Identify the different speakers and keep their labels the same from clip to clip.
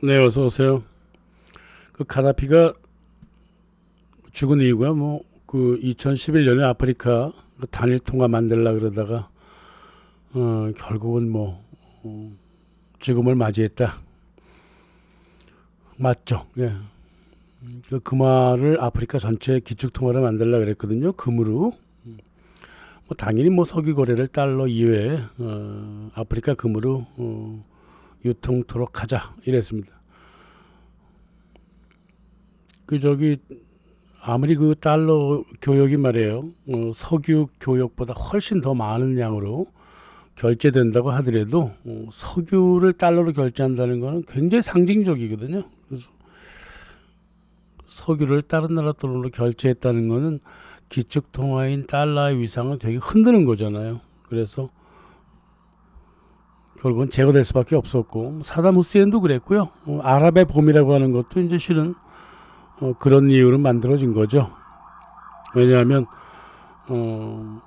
Speaker 1: 네, 어서 오세요. 그 가다피가 죽은 이유가 뭐 그 2011년에 아프리카 그 단일 통화 만들라 그러다가 결국은 뭐 죽음을 맞이했다. 맞죠? 예. 그 금화를 아프리카 전체 기축 통화를 만들라 그랬거든요. 금으로. 뭐 당연히 뭐 석유 거래를 달러 이외에 아프리카 금으로 유통토록 하자 이랬습니다. 그 저기 아무리 그 달러 교역이 말이에요. 석유 교역보다 훨씬 더 많은 양으로 결제된다고 하더라도 석유를 달러로 결제한다는 것은 굉장히 상징적이거든요. 그래서 석유를 다른 나라 돈으로 결제했다는 것은 기축 통화인 달러의 위상을 되게 흔드는 거잖아요. 그래서 결국은 제거될 수밖에 없었고 사담 후세인도 그랬고요. 아랍의 봄이라고 하는 것도 이제 실은 그런 이유로 만들어진 거죠. 왜냐하면 어,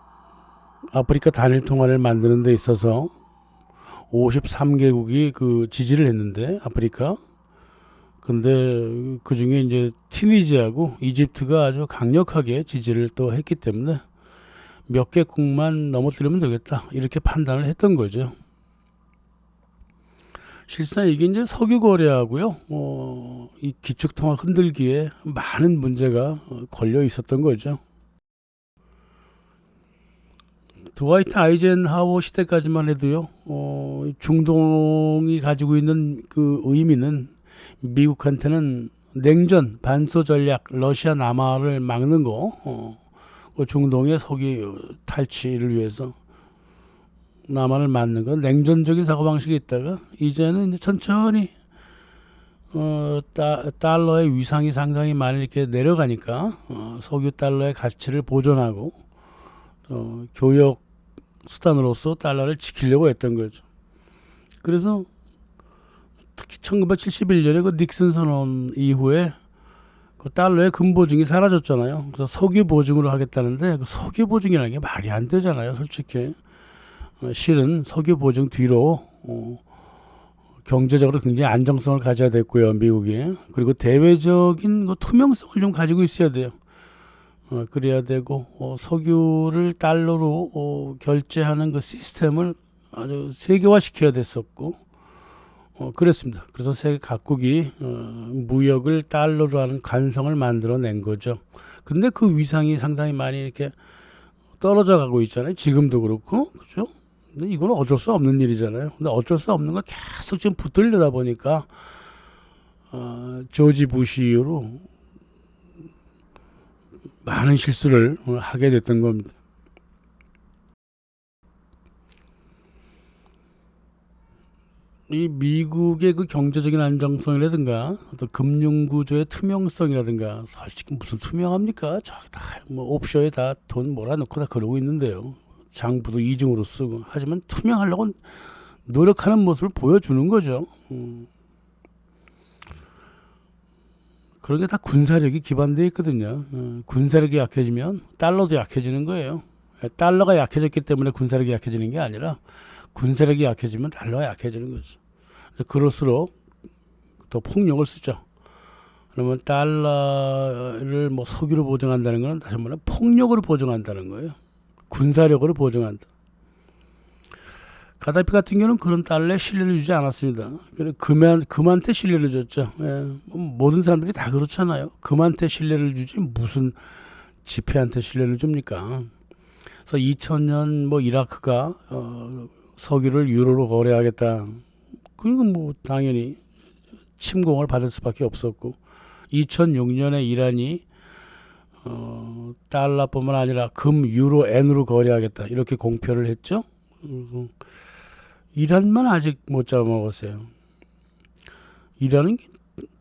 Speaker 1: 아프리카 단일 통화를 만드는 데 있어서 53개국이 그 지지를 했는데 아프리카. 근데 그 중에 이제 튀니지하고 이집트가 아주 강력하게 지지를 또 했기 때문에 몇 개국만 넘어뜨리면 되겠다 이렇게 판단을 했던 거죠. 실상 이게 이제 석유 거래하고요, 이 기축통화 흔들기에 많은 문제가 걸려 있었던 거죠. 드와이트 아이젠하워 시대까지만 해도요, 중동이 가지고 있는 그 의미는 미국한테는 냉전, 반소 전략, 러시아 남하를 막는 거, 그 중동의 석유 탈취를 위해서 남한을 막는 거, 냉전적인 사고방식이 있다가, 이제는 이제 천천히, 달러의 위상이 상당히 많이 이렇게 내려가니까, 석유 달러의 가치를 보존하고, 교역 수단으로서 달러를 지키려고 했던 거죠. 그래서 특히 1971년에 그 닉슨 선언 이후에 그 달러의 근보증이 사라졌잖아요. 그래서 석유 보증으로 하겠다는데 그 석유 보증이라는 게 말이 안 되잖아요, 솔직히. 실은 석유 보증 뒤로 경제적으로 굉장히 안정성을 가져야 됐고요, 미국이. 그리고 대외적인 그 투명성을 좀 가지고 있어야 돼요. 그래야 되고 석유를 달러로 결제하는 그 시스템을 아주 세계화 시켜야 됐었고 그랬습니다. 그래서 세계 각국이 무역을 달러로 하는 관성을 만들어낸 거죠. 근데 그 위상이 상당히 많이 이렇게 떨어져 가고 있잖아요. 지금도 그렇고, 그죠? 근데 이거는 어쩔 수 없는 일이잖아요. 근데 어쩔 수 없는 걸 계속 지금 붙들려다 보니까 조지 부시 이후로 많은 실수를 하게 됐던 겁니다. 이 미국의 그 경제적인 안정성이라든가 또 금융 구조의 투명성이라든가 솔직히 무슨 투명합니까? 저기 다뭐 옵션에 다 돈 몰아넣고 다 그러고 있는데요. 장부도 이중으로 쓰고 하지만 투명하려고 노력하는 모습을 보여주는 거죠. 그런 게 다 군사력이 기반되어 있거든요. 군사력이 약해지면 달러도 약해지는 거예요. 달러가 약해졌기 때문에 군사력이 약해지는 게 아니라 군사력이 약해지면 달러가 약해지는 거죠. 그럴수록 더 폭력을 쓰죠. 그러면 달러를 뭐 석유로 보증한다는 것은 다시 말해 폭력으로 보증한다는 거예요. 군사력으로 보증한다. 가다피 같은 경우는 그런 달러에 신뢰를 주지 않았습니다. 금한테 신뢰를 줬죠. 예, 모든 사람들이 다 그렇잖아요. 금한테 신뢰를 주지 무슨 지폐한테 신뢰를 줍니까? 그래서 2000년 뭐 이라크가 석유를 유로로 거래하겠다. 그건 뭐 당연히 침공을 받을 수밖에 없었고 2006년에 이란이 달러뿐만 아니라 금, 유로, 엔으로 거래하겠다 이렇게 공표를 했죠. 이란만 아직 못 잡아먹었어요. 이란은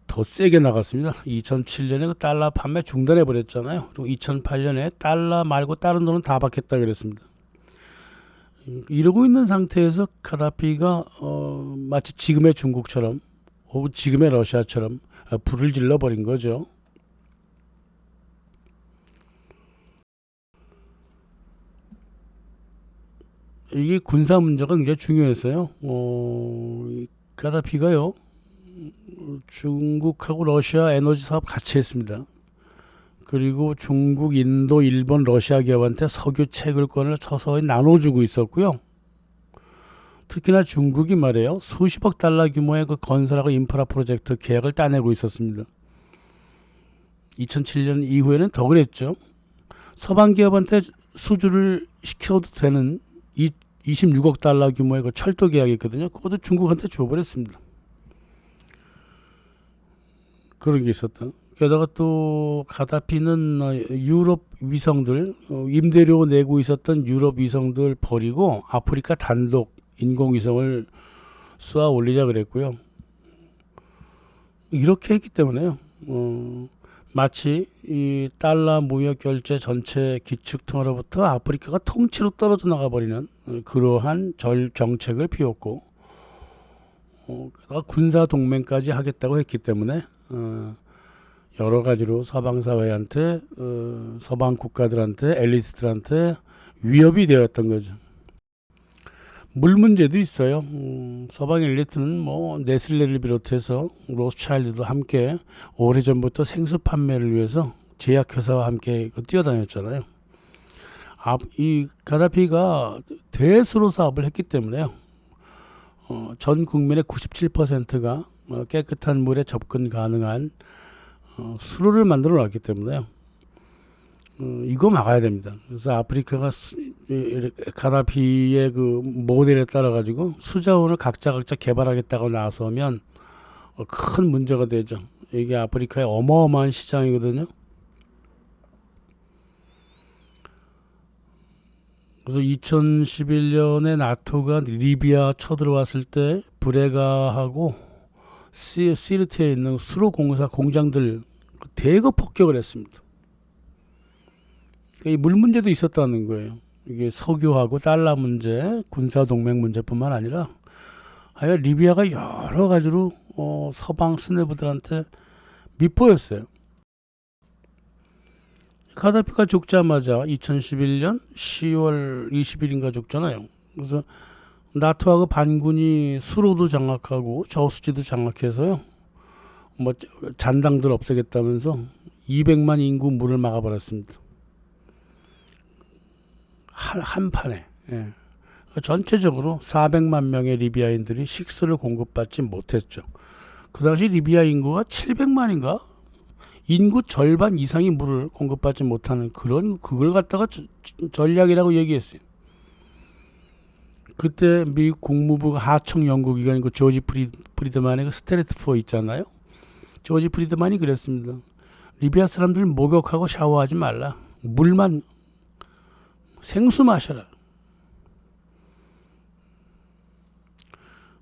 Speaker 1: 더 세게 나갔습니다. 2007년에 그 달러 판매 중단해 버렸잖아요. 그리고 2008년에 달러 말고 다른 돈은 다 받겠다 그랬습니다. 이러고 있는 상태에서 카다피가 마치 지금의 중국처럼 혹은 지금의 러시아처럼 불을 질러 버린 거죠. 이게 군사 문제가 굉장히 중요했어요. 카다피가요 중국하고 러시아 에너지 사업 같이 했습니다. 그리고 중국, 인도, 일본, 러시아 기업한테 석유 채굴권을 서서히 나눠주고 있었고요. 특히나 중국이 말이에요. 수십억 달러 규모의 그 건설하고 인프라 프로젝트 계약을 따내고 있었습니다. 2007년 이후에는 더 그랬죠. 서방 기업한테 수주를 시켜도 되는 26억 달러 규모의 그 철도 계약이 있거든요. 그것도 중국한테 줘버렸습니다. 그런 게 있었다. 게다가 또 가다피는 유럽 위성들 임대료 내고 있었던 유럽 위성들 버리고 아프리카 단독 인공위성을 쏘아 올리자 그랬고요. 이렇게 했기 때문에요. 마치 이 달러 무역 결제 전체 기축통으로부터 아프리카가 통째로 떨어져 나가 버리는 그러한 정책을 피웠고 군사 동맹까지 하겠다고 했기 때문에 여러 가지로 서방 사회한테 서방 국가들한테 엘리트들한테 위협이 되었던 거죠. 물 문제도 있어요. 서방 엘리트는 뭐 네슬레를 비롯해서 로스차일드도 함께 오래전부터 생수 판매를 위해서 제약회사와 함께 뛰어다녔잖아요. 이 가다피가 대수로 사업을 했기 때문에요. 전 국민의 97%가 깨끗한 물에 접근 가능한 수로를 만들어 놨기 때문에요. 이거 막아야 됩니다. 그래서 아프리카가 가다피의 그 모델에 따라 가지고 수자원을 각자 개발하겠다고 나서면 큰 문제가 되죠. 이게 아프리카의 어마어마한 시장이거든요. 그래서 2011년에 나토가 리비아 쳐들어왔을 때 브레가하고 시르티에 있는 수로 공사 공장들 대거 폭격을 했습니다. 이 물 문제도 있었다는 거예요. 이게 석유하고 달러 문제, 군사 동맹 문제뿐만 아니라 하여 리비아가 여러 가지로 서방 수뇌부들한테 밉보였어요. 가다피가 죽자마자 2011년 10월 20일인가 죽잖아요. 그래서 나토하고 반군이 수로도 장악하고 저수지도 장악해서요. 뭐 잔당들 없애겠다면서 200만 인구 물을 막아버렸습니다. 한 판에. 예. 전체적으로 400만 명의 리비아인들이 식수를 공급받지 못했죠. 그 당시 리비아 인구가 700만인가? 인구 절반 이상이 물을 공급받지 못하는 그걸 갖다가 전략이라고 얘기했어요. 그때 미국 국무부가 하청 연구기관인 그 조지 프리드만의 그 스트래트포 있잖아요. 조지 프리드만이 그랬습니다. 리비아 사람들 목욕하고 샤워하지 말라. 물만 생수 마셔라.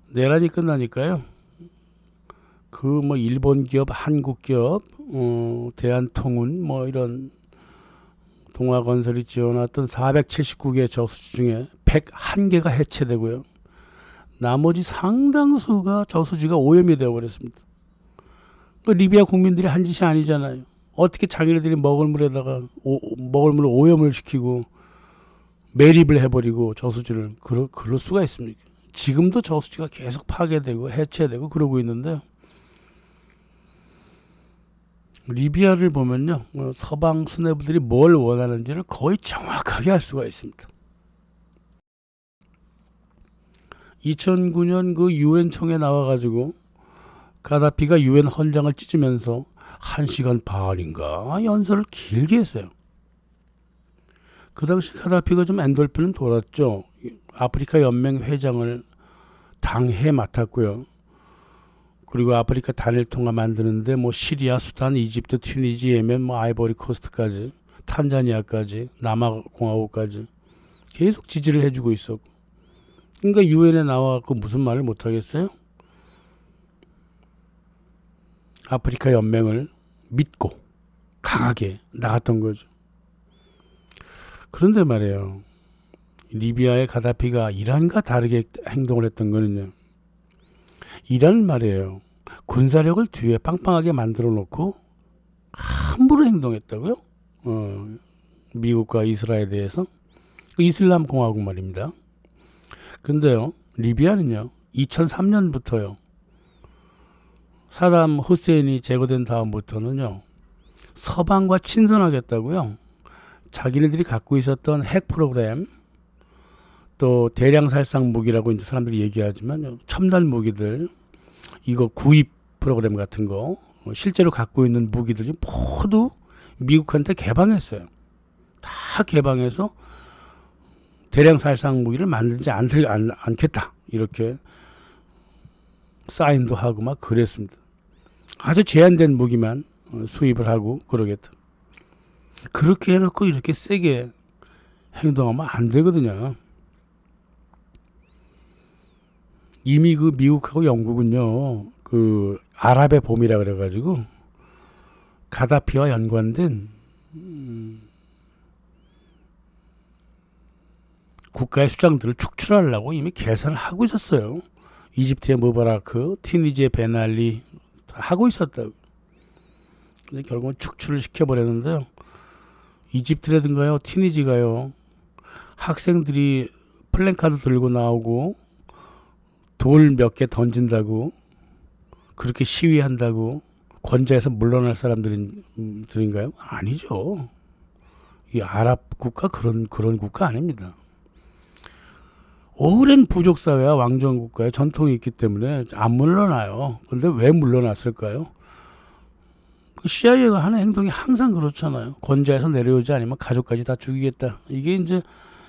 Speaker 1: 내란이 끝나니까요. 그 뭐 일본 기업, 한국 기업, 대한통운 뭐 이런 동아건설이 지어놨던 479개 저수지 중에 101개가 해체되고요. 나머지 상당수가 저수지가 오염이 되어버렸습니다. 리비아 국민들이 한 짓이 아니잖아요. 어떻게 자기네들이 먹을 물에다가 먹을 물을 오염을 시키고 매립을 해버리고 저수지를 그럴 수가 있습니까? 지금도 저수지가 계속 파괴되고 해체되고 그러고 있는데 리비아를 보면요, 서방 수뇌부들이 뭘 원하는지를 거의 정확하게 알 수가 있습니다. 2009년 그 유엔 총회 나와가지고 가다피가 유엔 헌장을 찢으면서 1시간 반인가 연설을 길게 했어요. 그 당시 가다피가 좀 엔돌핀은 돌았죠. 아프리카 연맹 회장을 당해 맡았고요. 그리고 아프리카 단일 통화 만드는데 뭐 시리아, 수단, 이집트, 튀니지, 예멘, 뭐 아이보리 코스트까지, 탄자니아까지, 남아공화국까지 계속 지지를 해주고 있었고. 그러니까 유엔에 나와갖고 무슨 말을 못 하겠어요? 아프리카 연맹을 믿고 강하게 나갔던 거죠. 그런데 말이에요. 리비아의 가다피가 이란과 다르게 행동을 했던 거는요. 이란 말이에요. 군사력을 뒤에 빵빵하게 만들어 놓고 함부로 행동했다고요? 미국과 이스라엘에 대해서. 이슬람 공화국 말입니다. 근데요. 리비아는요. 2003년부터요. 사담 후세인이 제거된 다음부터는요, 서방과 친선하겠다고요. 자기네들이 갖고 있었던 핵 프로그램, 또 대량 살상 무기라고 이제 사람들이 얘기하지만 첨단 무기들, 이거 구입 프로그램 같은 거, 실제로 갖고 있는 무기들이 모두 미국한테 개방했어요. 다 개방해서 대량 살상 무기를 만들지 않겠다, 이렇게 사인도 하고 막 그랬습니다. 아주 제한된 무기만 수입을 하고 그러겠다. 그렇게 해놓고 이렇게 세게 행동하면 안 되거든요. 이미 그 미국하고 영국은요, 그 아랍의 봄이라 그래가지고 가다피와 연관된 국가의 수장들을 축출하려고 이미 계산을 하고 있었어요. 이집트의 무바라크, 튀니지의 베날리 다 하고 있었다고. 그래서 결국은 축출을 시켜버렸는데요. 이집트라든가요, 튀니지가요, 학생들이 플랜카드 들고 나오고 돌 몇 개 던진다고, 그렇게 시위한다고 권좌에서 물러날 사람들인가요? 아니죠. 이 아랍 국가 그런 국가 아닙니다. 오랜 부족 사회와 왕정 국가의 전통이 있기 때문에 안 물러나요. 근데 왜 물러났을까요? 그 CIA가 하는 행동이 항상 그렇잖아요. 권좌에서 내려오지 않으면 가족까지 다 죽이겠다. 이게 이제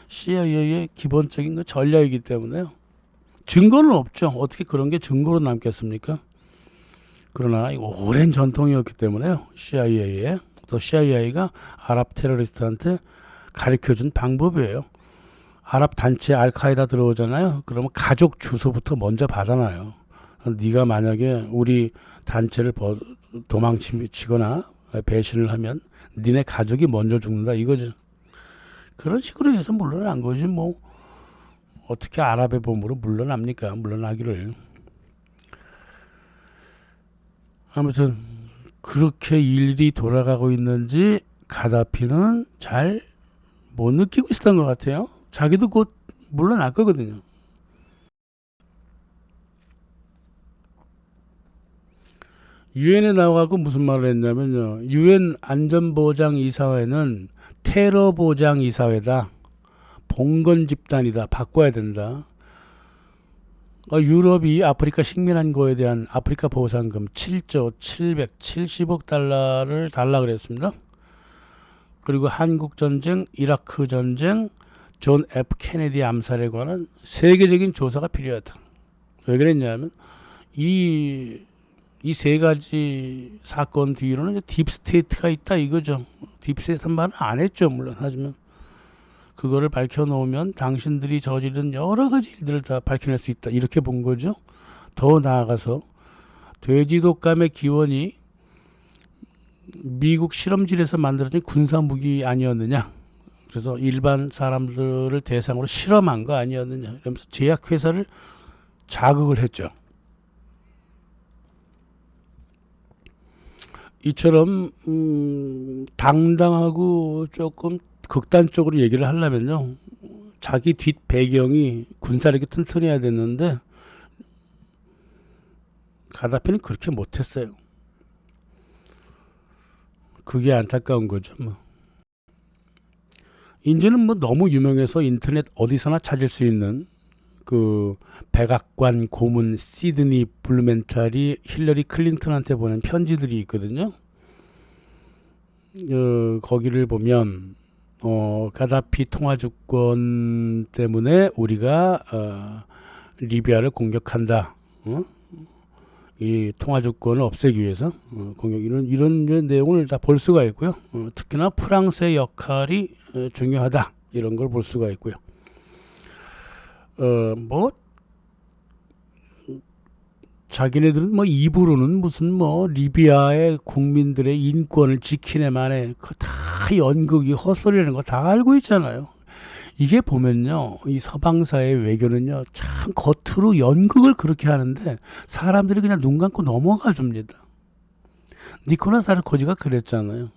Speaker 1: CIA의 기본적인 그 전략이기 때문에요. 증거는 없죠. 어떻게 그런 게 증거로 남겠습니까? 그러나 오랜 전통이었기 때문에요. CIA에 또 CIA가 아랍 테러리스트한테 가르쳐준 방법이에요. 아랍 단체 알카에다 들어오잖아요. 그러면 가족 주소부터 먼저 받아놔요. 네가 만약에 우리 단체를 도망치거나 배신을 하면 니네 가족이 먼저 죽는다 이거죠. 그런 식으로 해서 물러난 거지 뭐. 어떻게 아랍의 봄으로 물러납니까? 물러나기를. 아무튼 그렇게 일이 돌아가고 있는지 가다피는 잘 못 느끼고 있었던 것 같아요. 자기도 곧 물러날 거거든요. 유엔에 나와갖고 무슨 말을 했냐면요. 유엔 안전보장이사회는 테러보장이사회다. 봉건 집단이다. 바꿔야 된다. 유럽이 아프리카 식민한 거에 대한 아프리카 보상금 7조 770억 달러를 달라 그랬습니다. 그리고 한국 전쟁, 이라크 전쟁, 존 F 케네디 암살에 관한 세계적인 조사가 필요하다. 왜 그랬냐면 이 세 가지 사건 뒤로는 딥스테이트가 있다 이거죠. 딥스테이트는 말은 안 했죠. 물론 하지만 그거를 밝혀놓으면 당신들이 저지른 여러 가지 일들을 다 밝혀낼 수 있다. 이렇게 본 거죠. 더 나아가서 돼지 독감의 기원이 미국 실험실에서 만들어진 군사무기 아니었느냐. 그래서 일반 사람들을 대상으로 실험한 거 아니었느냐. 이러면서 제약회사를 자극을 했죠. 이처럼 당당하고 조금 극단적으로 얘기를 하려면요. 자기 뒷 배경이 군사력이 튼튼해야 됐는데 가다피는 그렇게 못했어요. 그게 안타까운 거죠. 뭐. 이제는 뭐 너무 유명해서 인터넷 어디서나 찾을 수 있는 그 백악관 고문 시드니 블루멘탈이 힐러리 클린턴한테 보낸 편지들이 있거든요. 거기를 보면 가다피 통화주권 때문에 우리가 리비아를 공격한다. 이 통화주권을 없애기 위해서 공격 이런 내용을 다 볼 수가 있고요. 특히나 프랑스의 역할이 중요하다 이런 걸 볼 수가 있고요. 뭐 자기네들은 뭐 입으로는 무슨 뭐 리비아의 국민들의 인권을 지키네 만에 그 다 연극이 헛소리라는 거 다 알고 있잖아요. 이게 보면요, 이 서방사의 외교는요, 참 겉으로 연극을 그렇게 하는데 사람들이 그냥 눈 감고 넘어가 줍니다. 니콜라 사르코지가 그랬잖아요.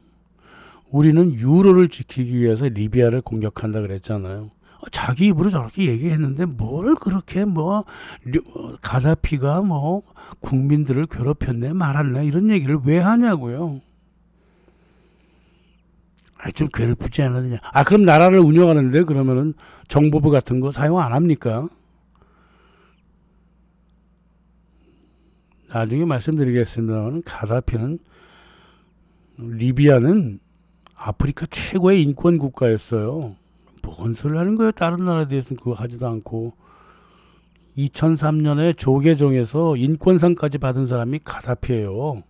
Speaker 1: 우리는 유로를 지키기 위해서 리비아를 공격한다 그랬잖아요. 자기 입으로 저렇게 얘기했는데 뭘 그렇게 뭐 가다피가 뭐 국민들을 괴롭혔네 말았네 이런 얘기를 왜 하냐고요. 좀 괴롭히지 않았느냐. 그럼 나라를 운영하는데 그러면은 정보부 같은 거 사용 안 합니까? 나중에 말씀드리겠습니다만 가다피는 리비아는 아프리카 최고의 인권 국가였어요. 뭔 소리를 하는 거예요? 다른 나라에 대해서는 그거 하지도 않고 2003년에 조계종에서 인권상까지 받은 사람이 가다피예요.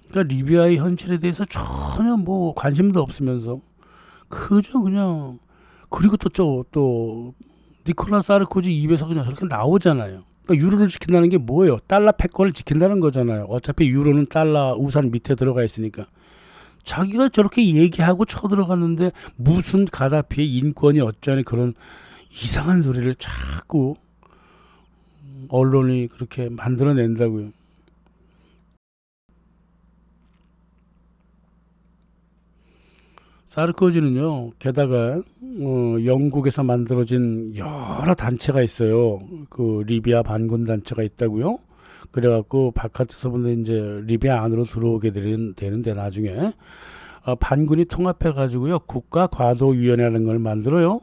Speaker 1: 그러니까 리비아의 현실에 대해서 전혀 뭐 관심도 없으면서 그저 그냥 그리고 또 니콜라 사르코지 입에서 그냥 그렇게 나오잖아요. 그러니까 유로를 지킨다는 게 뭐예요? 달러 패권을 지킨다는 거잖아요. 어차피 유로는 달러 우산 밑에 들어가 있으니까. 자기가 저렇게 얘기하고 쳐들어갔는데 무슨 가다피의 인권이 어쩌니 그런 이상한 소리를 자꾸 언론이 그렇게 만들어낸다고요. 사르코지는요, 게다가 영국에서 만들어진 여러 단체가 있어요. 그 리비아 반군 단체가 있다고요. 그래갖고 바깥에서 보면 이제 리비아 안으로 들어오게 되는데 나중에 반군이 통합해가지고요 국가과도위원회라는 걸 만들어요.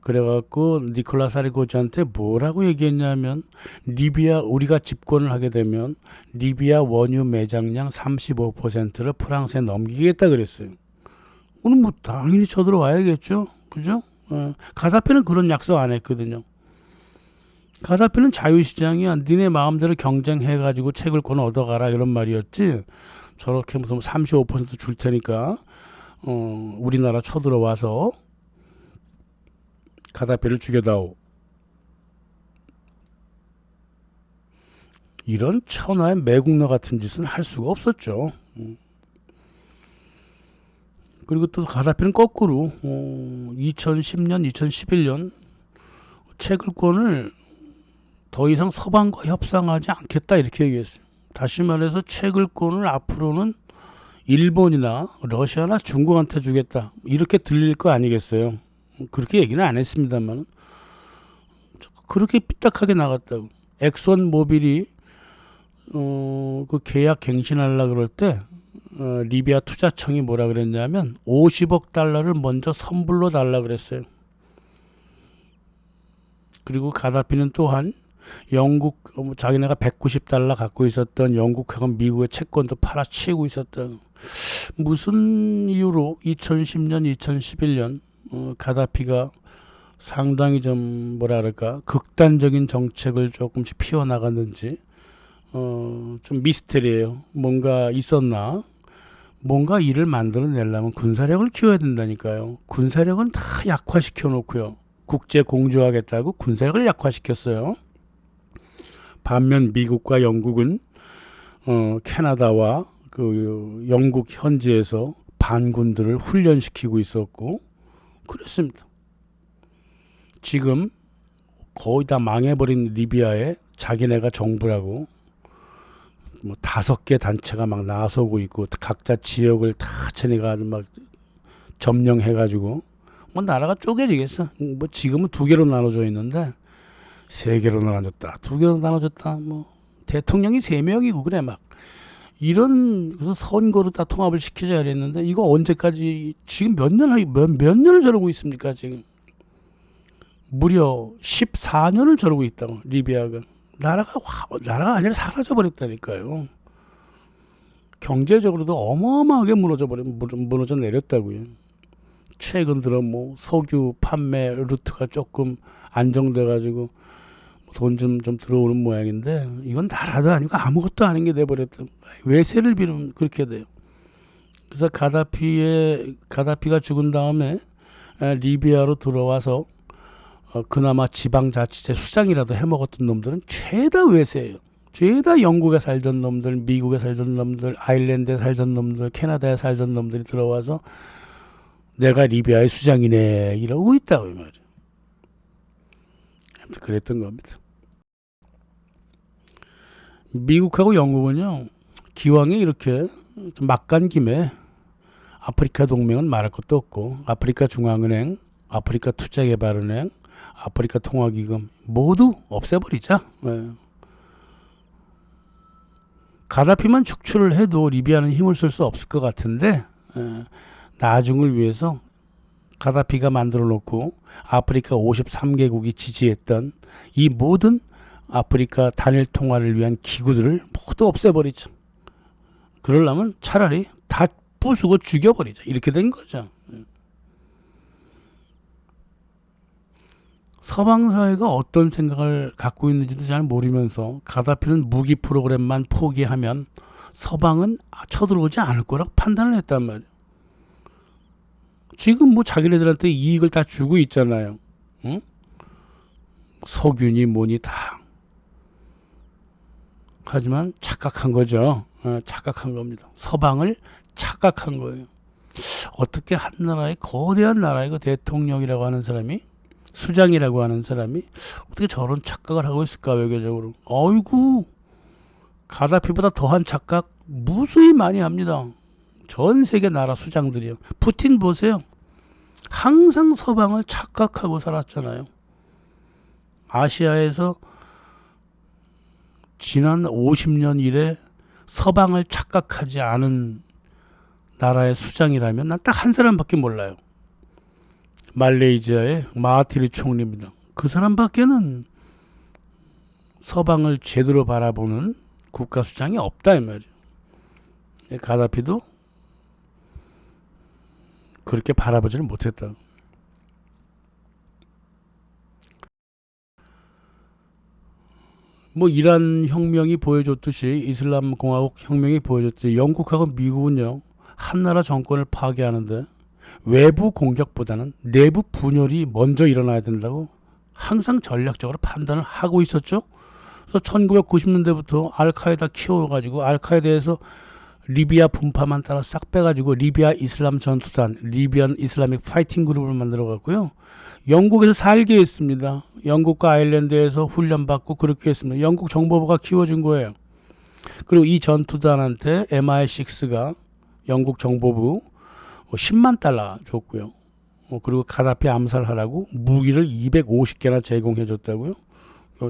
Speaker 1: 그래갖고 니콜라 사르코지한테 뭐라고 얘기했냐면 리비아 우리가 집권을 하게 되면 리비아 원유 매장량 35%를 프랑스에 넘기겠다 그랬어요. 오늘 뭐 당연히 쳐들어와야겠죠. 그죠? 가다피는 그런 약속 안 했거든요. 가다피는 자유시장이야. 니네 마음대로 경쟁해가지고 채굴권 얻어가라 이런 말이었지. 저렇게 무슨 35%줄 테니까 우리나라 쳐들어와서 가다피를 죽여다오. 이런 천하의 매국노 같은 짓은 할 수가 없었죠. 그리고 또 가다피는 거꾸로 2010년, 2011년 채굴권을 더 이상 서방과 협상하지 않겠다 이렇게 얘기했어요. 다시 말해서 채굴권을 앞으로는 일본이나 러시아나 중국한테 주겠다 이렇게 들릴 거 아니겠어요. 그렇게 얘기는 안 했습니다만 그렇게 삐딱하게 나갔다고. 엑손 모빌이 그 계약 갱신하려고 그럴 때 리비아 투자청이 뭐라 그랬냐면 50억 달러를 먼저 선불로 달라 그랬어요. 그리고 가다피는 또한 영국 자기네가 190달러 갖고 있었던 영국하고 미국의 채권도 팔아치우고 있었다. 무슨 이유로 2010년, 2011년 가다피가 상당히 좀 뭐라 그럴까 극단적인 정책을 조금씩 피워나갔는지 좀 미스테리예요. 뭔가 있었나? 뭔가 일을 만들어내려면 군사력을 키워야 된다니까요. 군사력은 다 약화시켜 놓고요. 국제 공조하겠다고 군사력을 약화시켰어요. 반면 미국과 영국은 캐나다와 그 영국 현지에서 반군들을 훈련시키고 있었고 그랬습니다. 지금 거의 다 망해버린 리비아에 자기네가 정부라고 뭐 5개 단체가 막 나서고 있고 각자 지역을 다 쟤네가 막 점령해가지고 뭐 나라가 쪼개지겠어. 뭐 지금은 2개로 나눠져 있는데 3개로 나눠졌다, 2개로 나눠졌다. 뭐 대통령이 3명이고 그래 막 이런 그래서 선거로 다 통합을 시키자 그랬는데 이거 언제까지 지금 몇 년을 저러고 있습니까 지금? 무려 14년을 저러고 있다고 리비아가. 나라가 아니라 사라져 버렸다니까요. 경제적으로도 어마어마하게 무너져 내렸다고요. 최근 들어 뭐 석유 판매 루트가 조금 안정돼 가지고 돈 좀 들어오는 모양인데 이건 나라도 아니고 아무것도 아닌 게 돼버렸다. 외세를 빌면 그렇게 돼요. 그래서 가다피가 죽은 다음에 리비아로 들어와서 그나마 지방자치제 수장이라도 해먹었던 놈들은 죄다 외세예요. 죄다 영국에 살던 놈들, 미국에 살던 놈들, 아일랜드에 살던 놈들, 캐나다에 살던 놈들이 들어와서 내가 리비아의 수장이네 이러고 있다고 말이에요. 그랬던 겁니다. 미국하고 영국은요 기왕에 이렇게 막 간 김에 아프리카 동맹은 말할 것도 없고 아프리카 중앙은행 아프리카 투자개발은행, 아프리카 통화기금 모두 없애버리자. 예. 가다피만 축출을 해도 리비아는 힘을 쓸 수 없을 것 같은데 나중을 위해서 가다피가 만들어 놓고 아프리카 53개국이 지지했던 이 모든 아프리카 단일 통화를 위한 기구들을 모두 없애버리죠. 그러려면 차라리 다 부수고 죽여버리자. 이렇게 된 거죠. 서방 사회가 어떤 생각을 갖고 있는지도 잘 모르면서 가다피는 무기 프로그램만 포기하면 서방은 쳐들어오지 않을 거라고 판단을 했단 말이에요. 지금 뭐 자기네들한테 이익을 다 주고 있잖아요. 응? 석유니 뭐니 다. 하지만 착각한 거죠. 착각한 겁니다. 서방을 착각한 거예요. 어떻게 한 나라의 거대한 나라의 그 대통령이라고 하는 사람이, 수장이라고 하는 사람이 어떻게 저런 착각을 하고 있을까, 외교적으로. 어이구, 가다피보다 더한 착각 무수히 많이 합니다. 전 세계 나라 수장들이요. 푸틴 보세요. 항상 서방을 착각하고 살았잖아요. 아시아에서 지난 50년 이래 서방을 착각하지 않은 나라의 수장이라면 난 딱 한 사람밖에 몰라요. 말레이시아의 마하티르 총리입니다. 그 사람밖에는 서방을 제대로 바라보는 국가 수장이 없다 이 말이에요. 가다피도 그렇게 바라보지를 못했다. 뭐 이란 혁명이 보여줬듯이, 이슬람 공화국 혁명이 보여줬듯이 영국하고 미국은요, 한나라 정권을 파괴하는데 외부 공격보다는 내부 분열이 먼저 일어나야 된다고 항상 전략적으로 판단을 하고 있었죠. 그래서 1990년대부터 알카에다 키워가지고 알카에다에서 리비아 분파만 따라 싹 빼가지고 리비아 이슬람 전투단, 리비안 이슬라믹 파이팅 그룹을 만들어 갖고요. 영국에서 살게 했습니다. 영국과 아일랜드에서 훈련받고 그렇게 했습니다. 영국 정보부가 키워준 거예요. 그리고 이 전투단한테 MI6가 영국 정보부 10만 달러 줬고요. 그리고 가다피 암살하라고 무기를 250개나 제공해 줬다고요.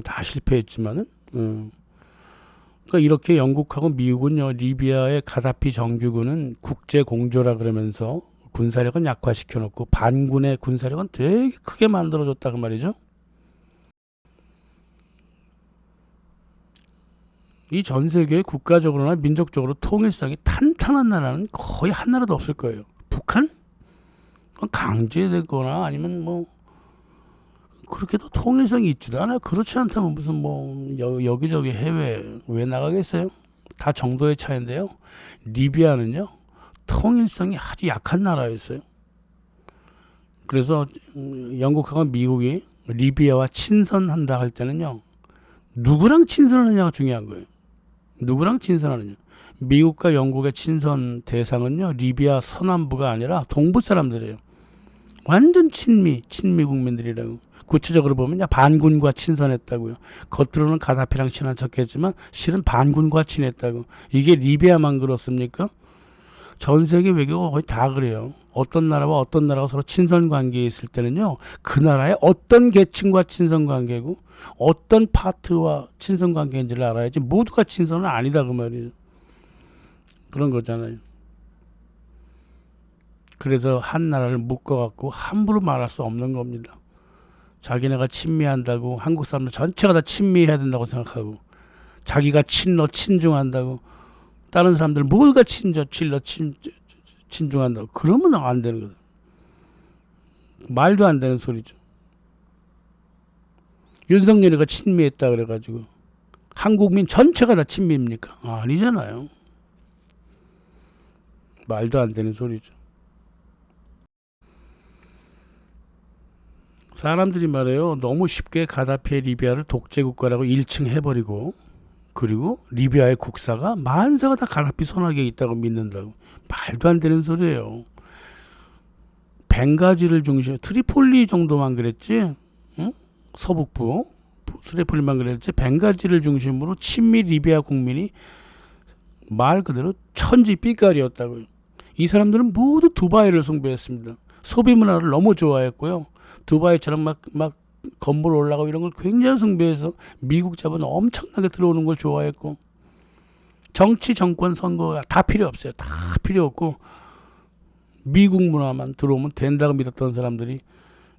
Speaker 1: 다 실패했지만은. 그러니까 이렇게 영국하고 미국은요, 리비아의 가다피 정규군은 국제 공조라 그러면서 군사력은 약화시켜 놓고 반군의 군사력은 되게 크게 만들어 줬다 그 말이죠. 이 전 세계 국가적으로나 민족적으로 통일성이 탄탄한 나라는 거의 한 나라도 없을 거예요. 북한? 강제되거나 아니면 뭐 그렇게도 통일성이 있지도 않아요. 그렇지 않다면 무슨 뭐 여기저기 해외 왜 나가겠어요? 다 정도의 차이인데요. 리비아는요, 통일성이 아주 약한 나라였어요. 그래서 영국하고 미국이 리비아와 친선한다 할 때는요, 누구랑 친선하느냐가 중요한 거예요. 누구랑 친선하느냐. 미국과 영국의 친선 대상은요, 리비아 서남부가 아니라 동부 사람들이에요. 완전 친미 국민들이라고. 구체적으로 보면 반군과 친선했다고요. 겉으로는 가다피랑 친한 척했지만 실은 반군과 친했다고. 이게 리비아만 그렇습니까? 전 세계 외교가 거의 다 그래요. 어떤 나라와 어떤 나라가 서로 친선 관계에 있을 때는요, 그 나라의 어떤 계층과 친선 관계고 어떤 파트와 친선 관계인지를 알아야지 모두가 친선은 아니다 그 말이죠. 그런 거잖아요. 그래서 한 나라를 묶어갖고 함부로 말할 수 없는 겁니다. 자기네가 친미한다고 한국 사람들 전체가 다 친미해야 된다고 생각하고, 자기가 친러 친중한다고 다른 사람들 모두가 친중한다고 그러면 안 되는 거다. 말도 안 되는 소리죠. 윤석열이가 친미했다 그래가지고 한국민 전체가 다 친미입니까? 아니잖아요. 말도 안 되는 소리죠. 사람들이 말해요. 너무 쉽게 가다피의 리비아를 독재국가라고 일칭해버리고, 그리고 리비아의 국사가 만사가 다 가다피 손아귀에 있다고 믿는다고. 말도 안 되는 소리예요. 벵가지를 중심, 트리폴리 정도만 그랬지, 응? 서북부 트리폴리만 그랬지, 벵가지를 중심으로 친미 리비아 국민이 말 그대로 천지 삐까리였다고요. 이 사람들은 모두 두바이를 숭배했습니다. 소비 문화를 너무 좋아했고요. 두바이처럼 막 건물 올라가고 이런 걸 굉장히 숭배해서 미국 자본 엄청나게 들어오는 걸 좋아했고, 정치 정권 선거가 다 필요 없어요. 다 필요 없고 미국 문화만 들어오면 된다고 믿었던 사람들이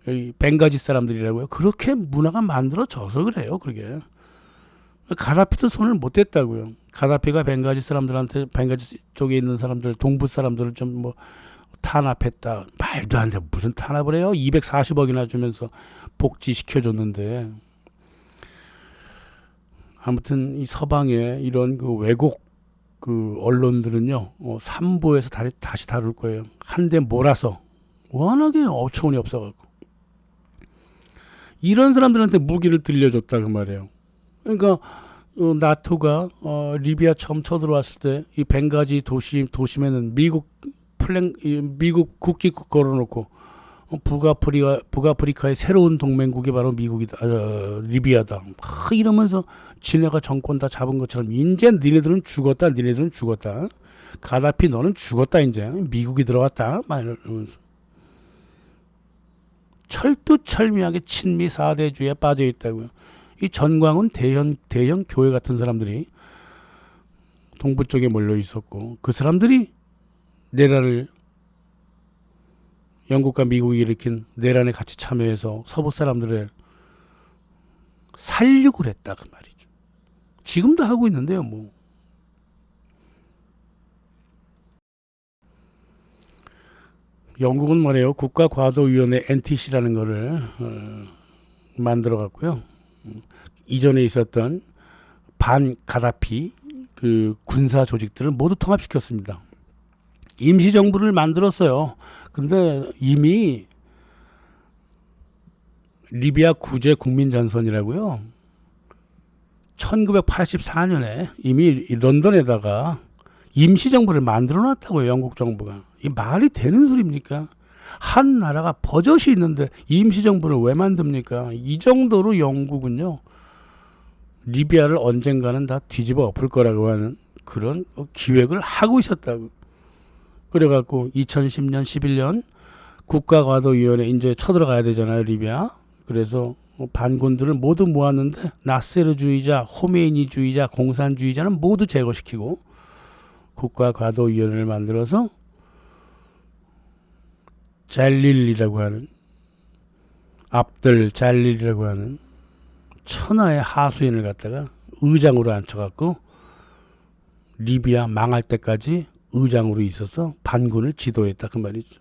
Speaker 1: 여기 벵가지 사람들이라고요. 그렇게 문화가 만들어져서 그래요. 그게 가다피도 손을 못 댔다고요. 가다피가 벵가지 사람들한테, 벵가지 쪽에 있는 사람들, 동부 사람들을 좀 뭐 탄압했다. 말도 안 돼. 무슨 탄압을 해요? 240억이나 주면서 복지시켜줬는데. 아무튼 이 서방의 이런 그 왜곡 그 언론들은요, 삼보에서 다시 다룰 거예요. 한 대 몰아서. 워낙에 어처구니 없어갖고. 이런 사람들한테 무기를 들려줬다 그 말이에요. 그러니까 나토가 리비아 처음 쳐들어왔을 때 이 벵가지 도심에는 미국 국기 걸어놓고 북아프리카의 새로운 동맹국이 바로 미국이다, 리비아다. 막 이러면서 지네가 정권 다 잡은 것처럼 이제 니네들은 죽었다, 니네들은 죽었다. 가다피 너는 죽었다 이제 미국이 들어왔다. 막 이러면서 철두철미하게 친미 사대주의에 빠져 있다고요. 이 전광훈 대형 교회 같은 사람들이 동부 쪽에 몰려 있었고, 그 사람들이 내란을, 영국과 미국이 일으킨 내란에 같이 참여해서 서부 사람들을 살육을 했다 그 말이죠. 지금도 하고 있는데요. 뭐 영국은 말이에요, 국가과도위원회 NTC라는 거를 만들어 갔고요. 이전에 있었던 반 가다피 그 군사 조직들을 모두 통합시켰습니다. 임시정부를 만들었어요. 근데 이미 리비아 구제 국민전선이라고요. 1984년에 이미 런던에다가 임시정부를 만들어 놨다고요. 영국 정부가. 이 말이 되는 소리입니까? 한 나라가 버젓이 있는데 임시정부를 왜 만듭니까? 이 정도로 영국은요, 리비아를 언젠가는 다 뒤집어 엎을 거라고 하는 그런 기획을 하고 있었다고. 그래갖고 2010년 11년 국가과도위원회 이제 쳐들어가야 되잖아요, 리비아. 그래서 반군들을 모두 모았는데 나세르주의자, 호메이니주의자, 공산주의자는 모두 제거시키고 국가과도위원회를 만들어서 잘릴이라고 하는, 압들 잘릴이라고 하는 천하의 하수인을 갖다가 의장으로 앉혀갖고 리비아 망할 때까지 의장으로 있어서 반군을 지도했다 그 말이죠.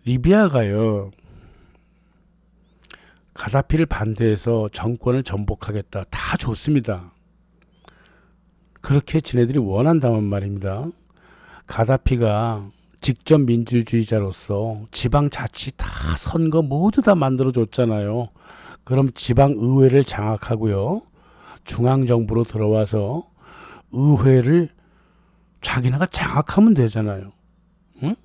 Speaker 1: 리비아가요, 가다피를 반대해서 정권을 전복하겠다, 다 좋습니다. 그렇게 지네들이 원한다면 말입니다. 가다피가 직접 민주주의자로서 지방자치 다 선거 모두 다 만들어줬잖아요. 그럼 지방의회를 장악하고요, 중앙정부로 들어와서 의회를 자기네가 장악하면 되잖아요. 응?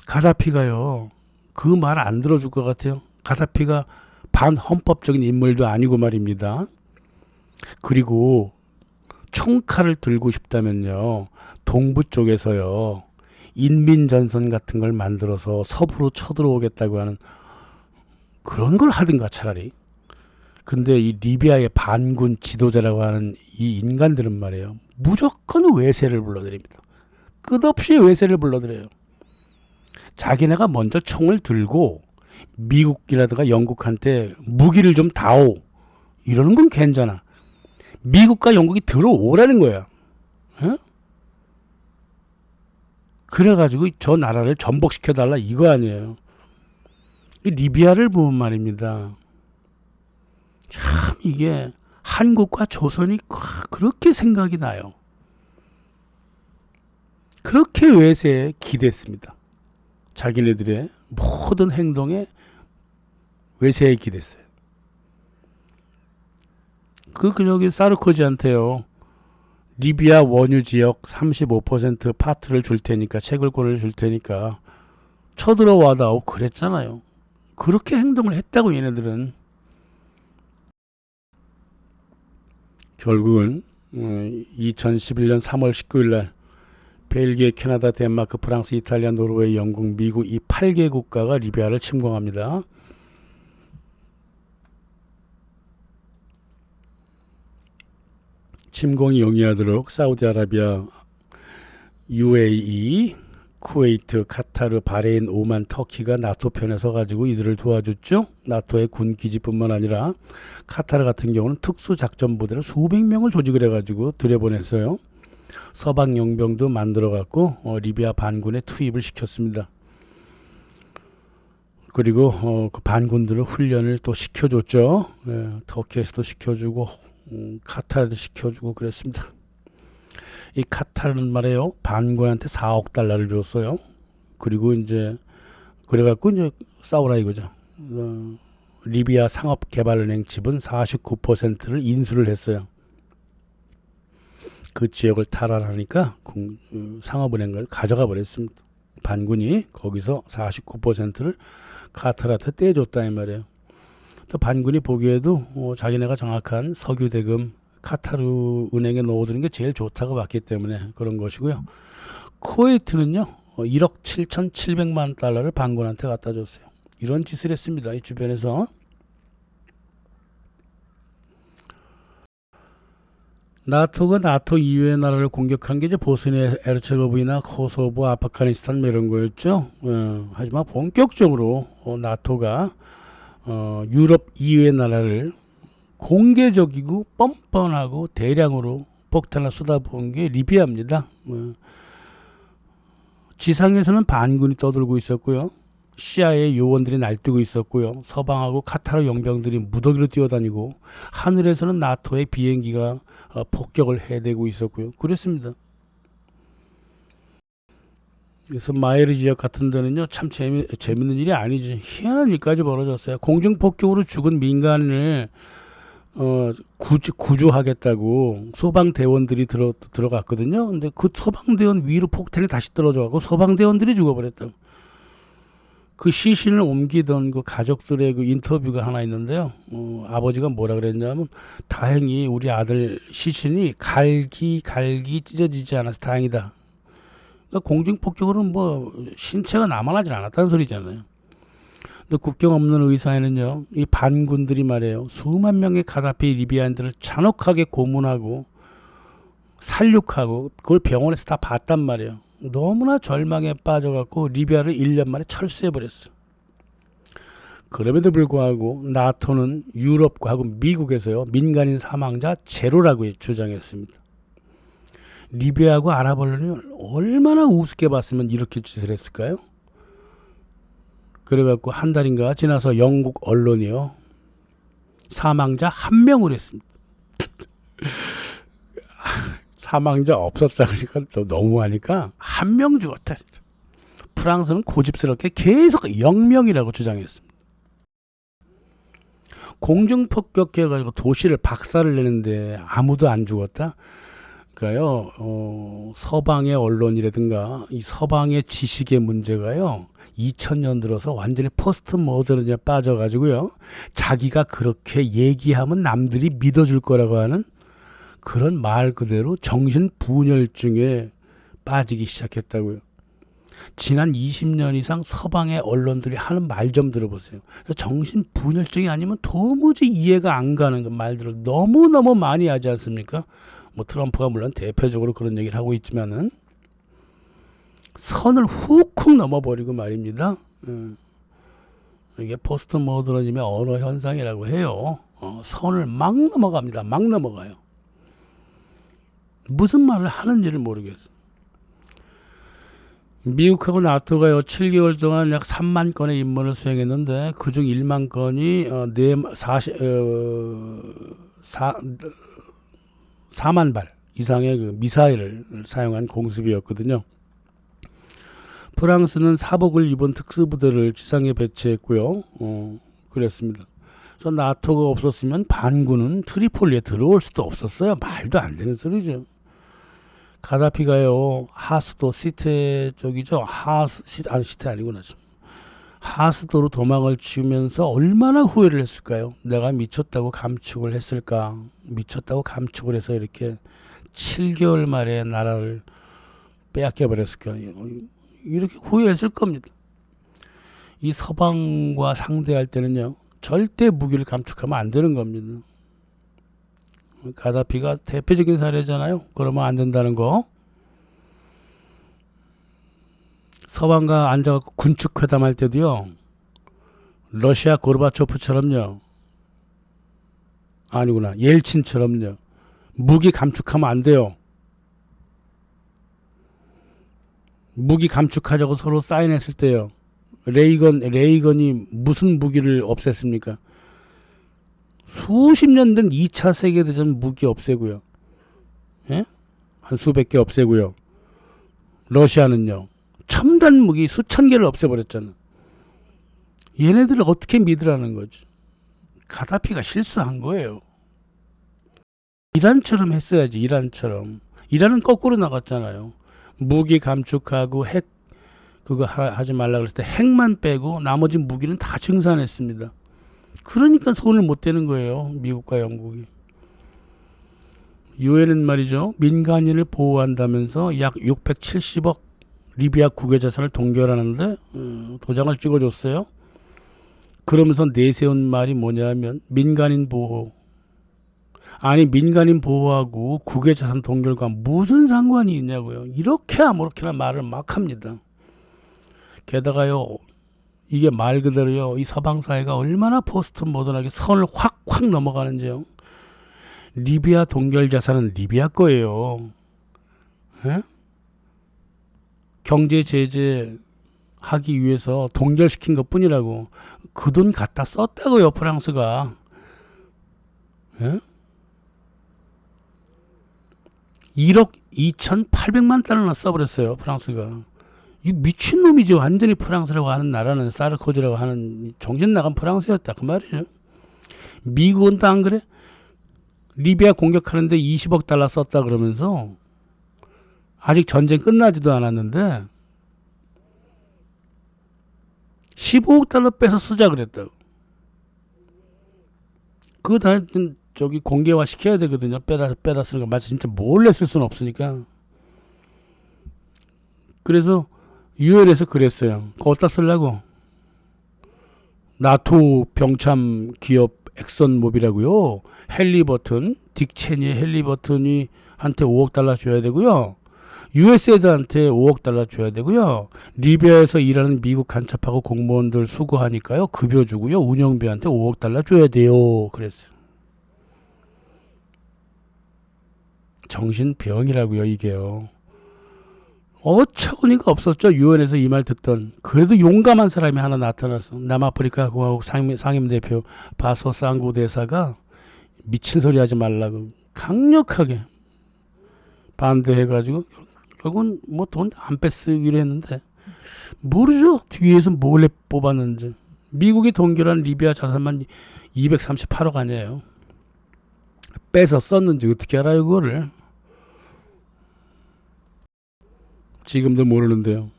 Speaker 1: 가다피가요, 그 말 안 들어줄 것 같아요. 가다피가 반헌법적인 인물도 아니고 말입니다. 그리고 총칼을 들고 싶다면요, 동부 쪽에서요, 인민전선 같은 걸 만들어서 서부로 쳐들어오겠다고 하는 그런 걸 하든가 차라리. 근데 이 리비아의 반군 지도자라고 하는 이 인간들은 말이에요, 무조건 외세를 불러들입니다. 끝없이 외세를 불러들여요. 자기네가 먼저 총을 들고 미국이라든가 영국한테 무기를 좀 다오, 이러는 건 괜찮아. 미국과 영국이 들어오라는 거야. 에? 그래가지고 저 나라를 전복시켜달라 이거 아니에요. 리비아를 보면 말입니다, 참 이게 한국과 조선이 그렇게 생각이 나요. 그렇게 외세에 기댔습니다. 자기네들의 모든 행동에 외세에 기댔어요. 저기 사르코지한테요, 리비아 원유 지역 35% 파트를 줄 테니까, 채굴권을 줄 테니까 쳐들어와다오 그랬잖아요. 그렇게 행동을 했다고 얘네들은. 결국은 2011년 3월 19일 날 벨기에, 캐나다, 덴마크, 프랑스, 이탈리아, 노르웨이, 영국, 미국 이 8개 국가가 리비아를 침공합니다. 침공이 용이하도록 사우디아라비아, UAE, 쿠웨이트, 카타르, 바레인, 오만, 터키가 나토 편에 서가지고 이들을 도와줬죠. 나토의 군 기지뿐만 아니라 카타르 같은 경우는 특수작전부대를 수백 명을 조직을 해가지고 들여보냈어요. 서방 용병도 만들어갖고 리비아 반군에 투입을 시켰습니다. 그리고 그 반군들을 훈련을 또 시켜줬죠. 터키에서도 시켜주고 카타르도 시켜주고 그랬습니다. 이 카타르는 말이에요, 반군한테 4억 달러를 줬어요. 그리고 이제 그래갖고 이제 싸우라 이거죠. 리비아 상업개발은행 지분 49%를 인수를 했어요. 그 지역을 탈환하니까 상업은행을 가져가 버렸습니다. 반군이 거기서 49%를 카타르한테 떼줬다 이 말이에요. 또 반군이 보기에도 자기네가 정확한 석유 대금 카타르 은행에 넣어두는 게 제일 좋다고 봤기 때문에 그런 것이고요. 쿠웨이트는요 1억 7,700만 달러를 반군한테 갖다 줬어요. 이런 짓을 했습니다. 이 주변에서. 나토가 나토 이외의 나라를 공격한 게 이제 보스니아 헤르체고비나 코소보, 아프가니스탄 이런 거였죠. 하지만 본격적으로 나토가 유럽 이외의 나라를 공개적이고 뻔뻔하고 대량으로 폭탄을 쏟아부은 게 리비아입니다. 지상에서는 반군이 떠들고 있었고요. 시아의 요원들이 날뛰고 있었고요. 서방하고 카타르 용병들이 무더기로 뛰어다니고 하늘에서는 나토의 비행기가 폭격을 해대고 있었고요. 그랬습니다. 그래서 마에르 지역 같은 데는요 참 재밌는 일이 아니지, 희한한 일까지 벌어졌어요. 공중폭격으로 죽은 민간인을 구조하겠다고 소방대원들이 들어갔거든요. 근데 그 소방대원 위로 폭탄이 다시 떨어져가고 소방대원들이 죽어버렸다. 그 시신을 옮기던 그 가족들의 그 인터뷰가 하나 있는데요. 아버지가 뭐라 그랬냐면, 다행히 우리 아들 시신이 갈기 찢어지지 않아서 다행이다. 그러니까 공중폭격으로는 뭐 신체가 남아나질 않았다는 소리잖아요. 근데 국경 없는 의사에는요, 이 반군들이 말이에요, 수만 명의 가다피 리비아인들을 잔혹하게 고문하고 살육하고 그걸 병원에서 다 봤단 말이에요. 너무나 절망에 빠져갖고 리비아를 1년 만에 철수해버렸어. 그럼에도 불구하고 나토는 유럽과 하고 미국에서요 민간인 사망자 제로라고 주장했습니다. 리비아하고 아랍 언론이 얼마나 우습게 봤으면 이렇게 짓을 했을까요? 그래갖고 한 달인가 지나서 영국 언론이요 사망자 1명으로 했습니다. 사망자 없었다 그러니까 또 너무하니까 1명 죽었다. 프랑스는 고집스럽게 계속 0명이라고 주장했습니다. 공중폭격해가지고 도시를 박살을 내는데 아무도 안 죽었다. 그러니까요 서방의 언론이라든가 이 서방의 지식의 문제가요 2000년 들어서 완전히 포스트 모더니즘에 빠져가지고요 자기가 그렇게 얘기하면 남들이 믿어줄 거라고 하는 그런 말 그대로 정신분열증에 빠지기 시작했다고요. 지난 20년 이상 서방의 언론들이 하는 말 좀 들어보세요. 정신분열증이 아니면 도무지 이해가 안 가는 그 말들을 너무너무 많이 하지 않습니까? 뭐 트럼프가 물론 대표적으로 그런 얘기를 하고 있지만은 선을 훅훅 넘어버리고 말입니다. 이게 포스트 모더니즘의 언어 현상이라고 해요. 선을 막 넘어갑니다. 막 넘어가요. 무슨 말을 하는지를 모르겠어. 미국하고 나토가요 7개월 동안 약 3만 건의 임무를 수행했는데 그중 1만 건이 4만 발 이상의 그 미사일을 사용한 공습이었거든요. 프랑스는 사복을 입은 특수부대를 지상에 배치했고요. 그랬습니다. 그래서 나토가 없었으면 반군은 트리폴리에 들어올 수도 없었어요. 말도 안 되는 소리죠. 가다피가요 하수도 시테 쪽이죠. 시테 아니구나. 하수도로 도망을 치우면서 얼마나 후회를 했을까요? 내가 미쳤다고 감축을 했을까? 미쳤다고 감축을 해서 이렇게 7개월 만에 나라를 빼앗겨 버렸을까? 이렇게 후회했을 겁니다. 이 서방과 상대할 때는요, 절대 무기를 감축하면 안 되는 겁니다. 가다피가 대표적인 사례잖아요. 그러면 안 된다는 거. 서방과 앉아갖고 군축회담할 때도요, 러시아 고르바초프처럼요, 아니구나, 옐친처럼요, 무기 감축하면 안 돼요. 무기 감축하자고 서로 사인했을 때요, 레이건이 무슨 무기를 없앴습니까? 수십 년 된 2차 세계대전 무기 없애고요. 예? 한 수백 개 없애고요. 러시아는요, 첨단 무기 수천 개를 없애버렸잖아. 얘네들을 어떻게 믿으라는 거지? 가다피가 실수한 거예요. 이란처럼 했어야지. 이란처럼. 이란은 거꾸로 나갔잖아요. 무기 감축하고 핵 그거 하지 말라 그랬을 때 핵만 빼고 나머지 무기는 다 증산했습니다. 그러니까 손을 못 대는 거예요. 미국과 영국이. 유엔은 말이죠, 민간인을 보호한다면서 약 670억 리비아 국외 자산을 동결하는데 도장을 찍어줬어요. 그러면서 내세운 말이 뭐냐면 민간인 보호. 아니, 민간인 보호하고 국외 자산 동결과 무슨 상관이 있냐고요. 이렇게 아무렇게나 말을 막 합니다. 게다가요, 이게 말 그대로요, 이 서방 사회가 얼마나 포스트 모던하게 선을 확확 넘어가는지요. 리비아 동결 자산은 리비아 거예요. 에? 경제 제재 하기 위해서 동결시킨 것 뿐이라고. 그 돈 갖다 썼다고요, 프랑스가. 에? 1억 2,800만 달러나 써버렸어요, 프랑스가. 이 미친놈이지. 완전히 프랑스라고 하는 나라는, 사르코지라고 하는 정신 나간 프랑스였다 그 말이에요. 미국은 또 안 그래? 리비아 공격하는데 20억 달러 썼다 그러면서 아직 전쟁 끝나지도 않았는데 15억 달러 빼서 쓰자 그랬다고. 그거 다 저기 공개화 시켜야 되거든요. 빼다 쓰는 거. 마치 진짜 몰래 쓸 수는 없으니까. 그래서 유엔에서 그랬어요. 그거 어디다 쓰려고? 나토 병참 기업 엑선모빌이라고요. 헨리버튼, 딕 체니의 헨리버튼이 한테 5억 달러 줘야 되고요. USAI드한테 5억 달러 줘야 되고요. 리비아에서 일하는 미국 간첩하고 공무원들 수고하니까요, 급여 주고요. 운영비한테 5억 달러 줘야 돼요. 그랬어요. 정신병이라고요, 이게요. 어처구니가 없었죠. 유엔에서 이 말 듣던. 그래도 용감한 사람이 하나 나타났어. 남아프리카 공화국 상임대표 바소 쌍구 대사가 미친 소리 하지 말라고 강력하게 반대해가지고 결국은 뭐 돈 안 뺏기로 했는데, 모르죠. 뒤에서 몰래 뽑았는지. 미국이 동결한 리비아 자산만 238억 아니에요. 뺏어 썼는지 어떻게 알아요, 그거를. 지금도 모르는데요.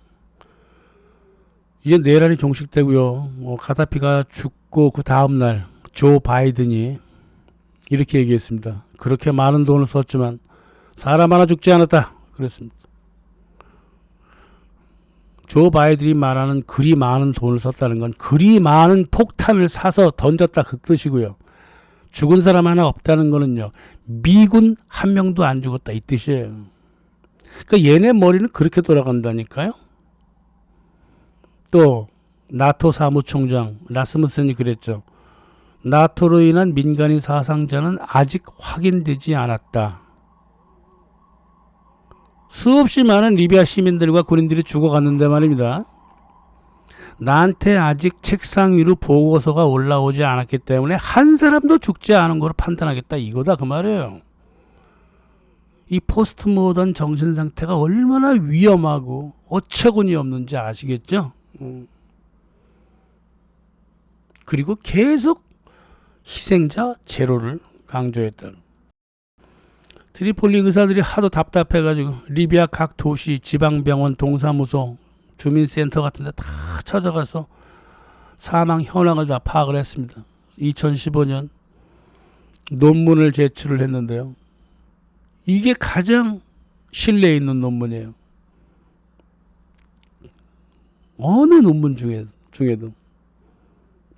Speaker 1: 이제 내란이 종식되고요. 가다피가 죽고 그 다음날 조 바이든이 이렇게 얘기했습니다. 그렇게 많은 돈을 썼지만 사람 하나 죽지 않았다. 그랬습니다. 조 바이든이 말하는 그리 많은 돈을 썼다는 건 그리 많은 폭탄을 사서 던졌다 그 뜻이고요. 죽은 사람 하나 없다는 거는요, 미군 한 명도 안 죽었다 이 뜻이에요. 그러니까 얘네 머리는 그렇게 돌아간다니까요. 또 나토 사무총장 라스무센이 그랬죠. 나토로 인한 민간인 사상자는 아직 확인되지 않았다. 수없이 많은 리비아 시민들과 군인들이 죽어갔는데 말입니다. 나한테 아직 책상 위로 보고서가 올라오지 않았기 때문에 한 사람도 죽지 않은 걸로 판단하겠다 이거다 그 말이에요. 이 포스트 모던 정신 상태가 얼마나 위험하고 어처구니 없는지 아시겠죠? 그리고 계속 희생자 제로를 강조했다. 트리폴리 의사들이 하도 답답해가지고 리비아 각 도시, 지방병원, 동사무소, 주민센터 같은 데 다 찾아가서 사망 현황을 다 파악을 했습니다. 2015년 논문을 제출을 했는데요. 이게 가장 신뢰 있는 논문이에요. 어느 논문 중에도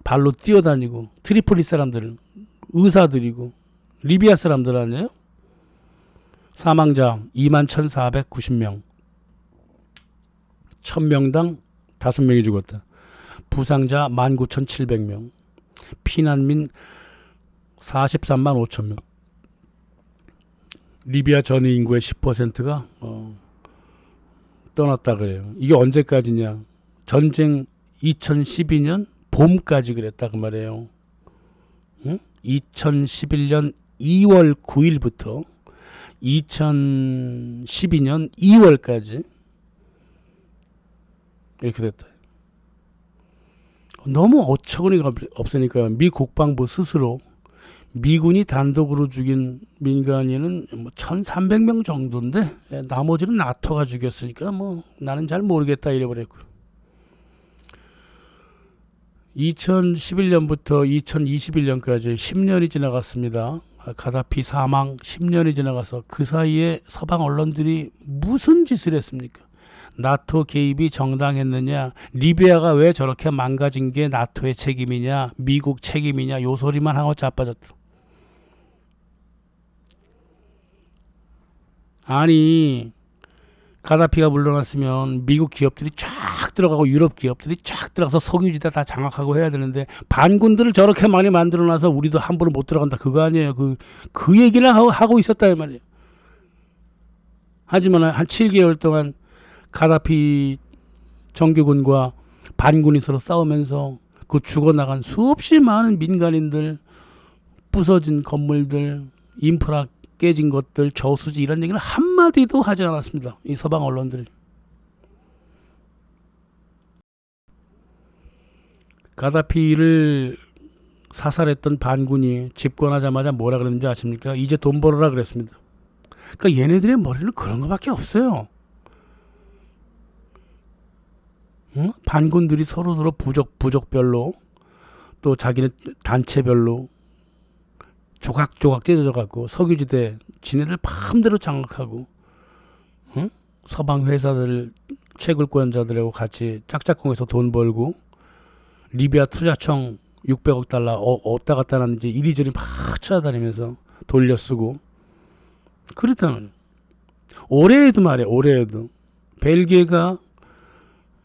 Speaker 1: 발로 뛰어다니고 트리폴리 사람들은 의사들이고 리비아 사람들 아니에요? 사망자 21,490명. 1000명당 5명이 죽었다. 부상자 19,700명. 피난민 43만 5천 명. 리비아 전체 인구의 10%가 떠났다 그래요. 이게 언제까지냐? 전쟁 2012년 봄까지 그랬다 그 말이에요. 응? 2011년 2월 9일부터 2012년 2월까지 이렇게 됐다. 너무 어처구니가 없으니까 미 국방부 스스로 미군이 단독으로 죽인 민간인은 1,300명 정도인데 나머지는 나토가 죽였으니까 뭐 나는 잘 모르겠다 이래버렸고 2011년부터 2021년까지 10년이 지나갔습니다. 가다피 사망 10년이 지나가서 그 사이에 서방 언론들이 무슨 짓을 했습니까? 나토 개입이 정당했느냐? 리비아가 왜 저렇게 망가진 게 나토의 책임이냐? 미국 책임이냐? 요 소리만 하고 자빠졌다. 아니 가다피가 물러났으면 미국 기업들이 쫙 들어가고 유럽 기업들이 쫙 들어가서 석유지대 다 장악하고 해야 되는데 반군들을 저렇게 많이 만들어놔서 우리도 함부로 못 들어간다 그거 아니에요. 그 얘기를 하고 있었다 이 말이에요. 하지만 한 7개월 동안 가다피 정규군과 반군이 서로 싸우면서 그 죽어나간 수없이 많은 민간인들, 부서진 건물들, 인프라 깨진 것들, 저수지 이런 얘기는 한마디도 하지 않았습니다. 이 서방 언론들이. 가다피를 사살했던 반군이 집권하자마자 뭐라 그랬는지 아십니까? 이제 돈 벌어라 그랬습니다. 그러니까 얘네들의 머리는 그런 것밖에 없어요. 응? 반군들이 서로 부족별로 또 자기네 단체별로 조각조각 찢어져 갖고 석유지대 지네들 마음대로 장악하고 응? 서방 회사들 채굴권자들하고 같이 짝짝꿍해서 돈 벌고 리비아 투자청 600억 달러 어디다 갖다 놨는지 이리저리 막 찾아다니면서 돌려 쓰고 그렇다면 올해에도 말이야 올해에도 벨기에가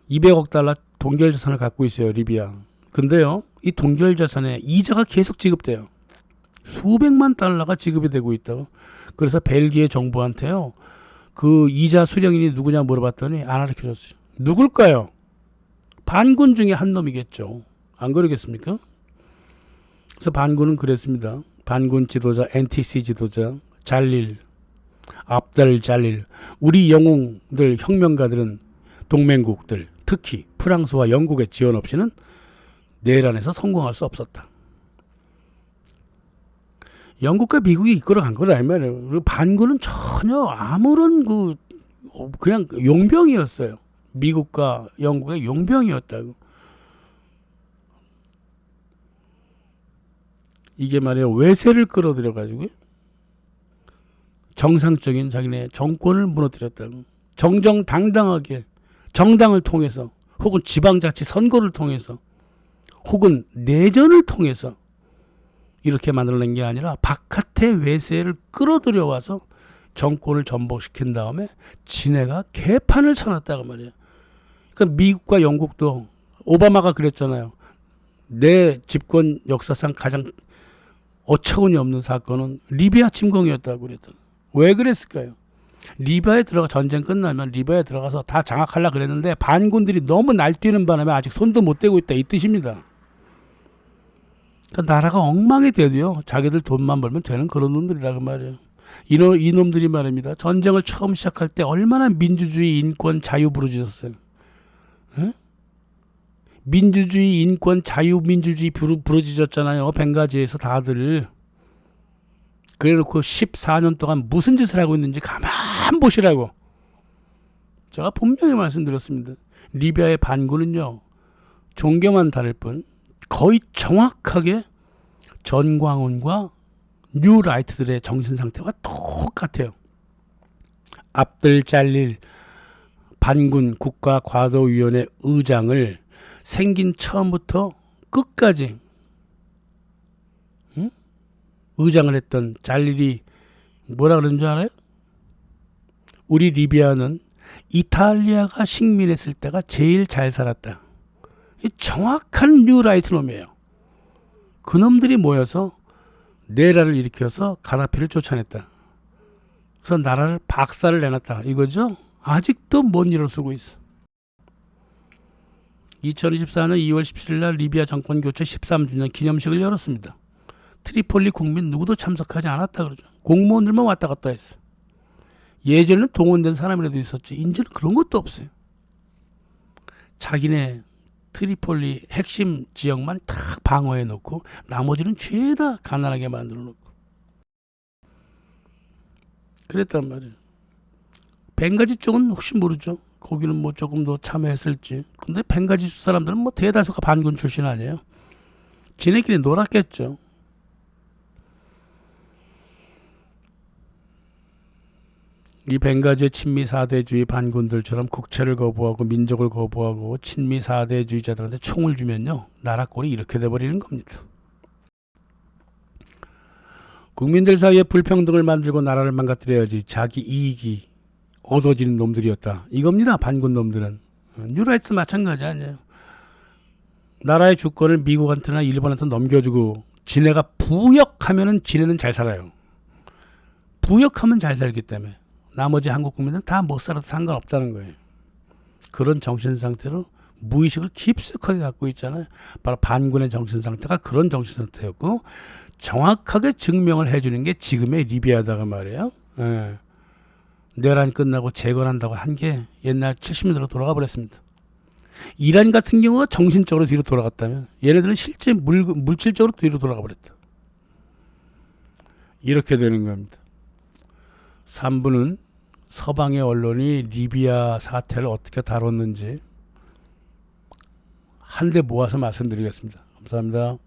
Speaker 1: 200억 달러 동결자산을 갖고 있어요 리비아. 근데요 이 동결자산에 이자가 계속 지급돼요. 수백만 달러가 지급이 되고 있다고. 그래서 벨기에 정부한테요 그 이자 수령인이 누구냐 물어봤더니 안 알려줬어요. 누굴까요? 반군 중에 한 놈이겠죠. 안 그러겠습니까? 그래서 반군은 그랬습니다. 반군 지도자 NTC 지도자 잘릴 압달 잘릴 우리 영웅들 혁명가들은 동맹국들 특히 프랑스와 영국의 지원 없이는 내란에서 성공할 수 없었다. 영국과 미국이 이끌어간 거라 이 말이에요. 그리고 반군은 전혀 아무런 그냥 용병이었어요. 미국과 영국의 용병이었다고. 이게 말이에요. 외세를 끌어들여 가지고 정상적인 자기네 정권을 무너뜨렸다고. 정정당당하게 정당을 통해서 혹은 지방자치 선거를 통해서 혹은 내전을 통해서 이렇게 만들어낸 게 아니라 바깥의 외세를 끌어들여 와서 정권을 전복시킨 다음에 지네가 개판을 쳐놨다고 말이에요. 그러니까 미국과 영국도 오바마가 그랬잖아요. 내 집권 역사상 가장 어처구니 없는 사건은 리비아 침공이었다고 그랬잖아요. 왜 그랬을까요? 리비아에 들어가 전쟁 끝나면 리비아에 들어가서 다 장악하려고 그랬는데 반군들이 너무 날뛰는 바람에 아직 손도 못 대고 있다 이 뜻입니다. 그러니까 나라가 엉망이 돼도요 자기들 돈만 벌면 되는 그런 놈들이라고 말이에요. 이놈들이 말입니다. 전쟁을 처음 시작할 때 얼마나 민주주의 인권 자유 부르짖었어요. 에? 민주주의 인권 자유 민주주의 부르짖었잖아요. 벵가지에서 다들. 그래놓고 14년 동안 무슨 짓을 하고 있는지 가만 보시라고. 제가 분명히 말씀드렸습니다. 리비아의 반군은요 종교만 다를 뿐 거의 정확하게 전광훈과 뉴라이트들의 정신 상태가 똑같아요. 앞들 잘릴 반군 국가과도위원회 의장을 생긴 처음부터 끝까지 의장을 했던 잘릴이 뭐라 그런 줄 알아요? 우리 리비아는 이탈리아가 식민했을 때가 제일 잘 살았다. 이 정확한 뉴라이트 놈이에요. 그놈들이 모여서 내라를 일으켜서 가다피를 쫓아냈다. 그래서 나라를 박살을 내놨다. 이거죠? 아직도 뭔 일을 쓰고 있어. 2024년 2월 17일 날 리비아 정권 교체 13주년 기념식을 열었습니다. 트리폴리 국민 누구도 참석하지 않았다 그러죠. 공무원들만 왔다 갔다 했어. 예전에는 동원된 사람이라도 있었지. 이제는 그런 것도 없어요. 자기네 트리폴리 핵심 지역만 탁 방어해 놓고 나머지는 죄다 가난하게 만들어 놓고 그랬단 말이에요. 벵가지 쪽은 혹시 모르죠. 거기는 뭐 조금 더 참여했을지. 근데 벵가지 사람들은 뭐 대다수가 반군 출신 아니에요. 지네끼리 놀았겠죠. 이 벵가지의 친미 사대주의 반군들처럼 국채를 거부하고 민족을 거부하고 친미 사대주의자들한테 총을 주면요. 나라 꼴이 이렇게 돼버리는 겁니다. 국민들 사이에 불평등을 만들고 나라를 망가뜨려야지 자기 이익이 얻어지는 놈들이었다. 이겁니다. 반군 놈들은. 뉴라이트 마찬가지 아니에요. 나라의 주권을 미국한테나 일본한테 넘겨주고 지네가 부역하면은 지네는 잘 살아요. 부역하면 잘 살기 때문에 나머지 한국 국민들은 다 못 살아도 상관없다는 거예요. 그런 정신 상태로 무의식을 깊숙하게 갖고 있잖아요. 바로 반군의 정신 상태가 그런 정신 상태였고 정확하게 증명을 해주는 게 지금의 리비아다가 말이에요. 예. 내란 끝나고 재건한다고 한 게 옛날 70년대로 돌아가 버렸습니다. 이란 같은 경우가 정신적으로 뒤로 돌아갔다면 얘네들은 실제 물질적으로 뒤로 돌아가 버렸다. 이렇게 되는 겁니다. 3부는 서방의 언론이 리비아 사태를 어떻게 다뤘는지 한데 모아서 말씀드리겠습니다. 감사합니다.